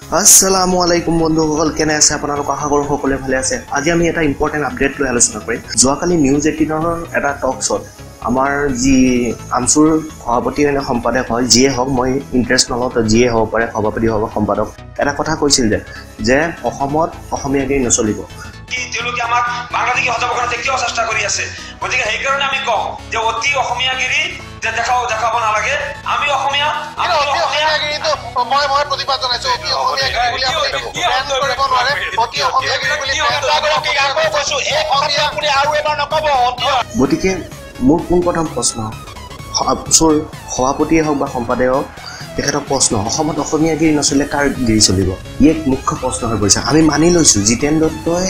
আসসালামু আলাইকুম বন্ধুসকল, কেনে আছে আপোনালোক? আশা কৰোঁ সকলোৱে ভালে আছে। আজি আমি এটা ইম্পৰ্টেণ্ট আপডেট লৈ আলোচনা কৰিম। যোৱাকালি নিউজ 18ৰ এটা টক শ্ব'ত আমাৰ যি আনচুৰ সভাপতি সম্পাদক হয়, যিয়ে হওক, মই ইণ্টাৰেষ্ট নলওঁ, তো যিয়ে হ'ব পাৰে, সভাপতি হ'ব, সম্পাদক, এটা কথা কৈছিল যে অসমত অসমীয়াগিৰি নচলিব। তেওঁলোকে আমাক বাংলাদেশী হটাব কাৰণে তেতিয়াও চেষ্টা কৰি আছে। গতিকে সেইকাৰণে আমি কওঁ যে অতি অসমীয়াগিৰি যে দেখাব নালাগে। আমি অসমীয়া মই প্ৰতিবাদ জনাইছো। অতি অসমীয়াগিৰি বুলি আপুনি বেন কৰিব নোৱাৰে। অতি অসমীয়াগিৰি বুলি আৰু এবাৰ নকব। গতিকে মোৰ পোনপ্ৰথম প্ৰশ্ন, আনচুৰ সভাপতিয়ে হওক বা সম্পাদকে হওক, তেখেতক প্ৰশ্ন, অসমত অসমীয়াগিৰি নচলিলে কাৰ গিৰি চলিব? ই এক মুখ্য প্ৰশ্ন হৈ পৰিছে। আমি মানি লৈছোঁ জিতেন দত্তই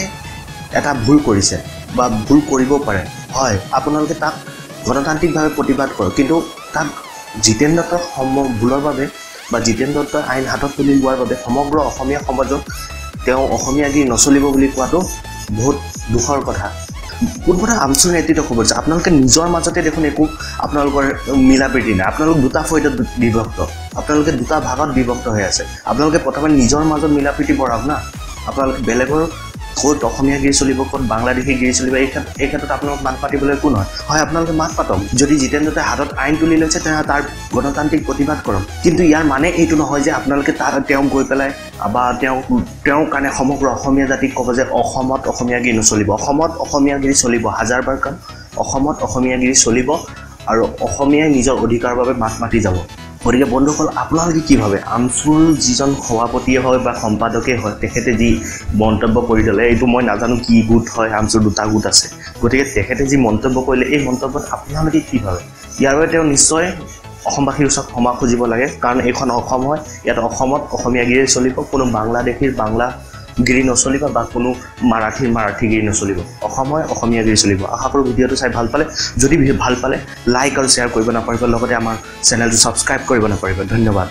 এটা ভুল কৰিছে বা ভুল কৰিব পাৰে, হয়, আপোনালোকে তাক গণতান্ত্ৰিকভাৱে প্ৰতিবাদ কৰক, কিন্তু তাক জিতেন দত্তৰ ভুলৰ বাবে বা জিতেন দত্তই আইন হাতত তুলি লোৱাৰ বাবে সমগ্ৰ অসমীয়া সমাজত তেওঁ অসমীয়াগিৰি নচলিব বুলি কোৱাটো বহুত দুখৰ কথা। কোন কথা আনচুৰ নেতৃত্ব খবৰ দিছে। আপোনালোকে নিজৰ মাজতে দেখোন একো আপোনালোকৰ মিলা প্ৰীতি নাই। আপোনালোক দুটা ফৈদত বিভক্ত, আপোনালোকে দুটা ভাগত বিভক্ত হৈ আছে। আপোনালোকে প্ৰথমে নিজৰ মাজত মিলা প্ৰীতি বঢ়াওক না। আপোনালোকে বেলেগৰ ক'ত অসমীয়াগিৰি চলিব, ক'ত বাংলাদেশীগিৰি চলিব, এই ক্ষেত্ৰত আপোনালোক মাত পাতিবলৈ একো নহয়। হয়, আপোনালোকে মাত পাতক। যদি জিতেন দত্তই হাতত আইন তুলি লৈছে, তেনেহ'লে তাৰ গণতান্ত্ৰিক প্ৰতিবাদ কৰক। কিন্তু ইয়াৰ মানে এইটো নহয় যে আপোনালোকে তেওঁক গৈ পেলাই বা তেওঁৰ কাৰণে সমগ্ৰ অসমীয়া জাতিক ক'ব যে অসমত অসমীয়াগিৰি নচলিব। অসমত অসমীয়াগিৰি চলিব, হাজাৰবাৰ কাম। অসমত অসমীয়াগিৰি চলিব আৰু অসমীয়াই নিজৰ অধিকাৰৰ বাবে মাত মাতি যাব। গতিকে বন্ধুসকল, আপোনালোকে কি ভাবে? আনচুৰ যিজন সভাপতিয়ে হয় বা সম্পাদকে হয়, তেখেতে যি মন্তব্য কৰি দিলে, এইটো মই নাজানো কি গোট হয়, আনচুৰ দুটা গোট আছে। গতিকে তেখেতে যি মন্তব্য কৰিলে, এই মন্তব্যত আপোনালোকে কি ভাবে? ইয়াৰ বাবে তেওঁ নিশ্চয় অসমবাসীৰ ওচৰত ক্ষমা খুজিব লাগে, কাৰণ এইখন অসম হয়। ইয়াত অসমত অসমীয়াগিৰি চলিব, কোনো বাংলাদেশীৰ বাংলাগিৰি নচলিব বা কোনো মাৰাঠীগিৰি নচলিব। অসমত অসমীয়াগিৰি চলিব। আশা কৰোঁ ভিডিঅ'টো চাই ভাল পালে। যদি ভাল পালে লাইক আৰু শ্বেয়াৰ কৰিব নাপাহৰিব, লগতে আমাৰ চেনেলটো ছাবস্ক্ৰাইব কৰিব নাপাহৰিব। ধন্যবাদ।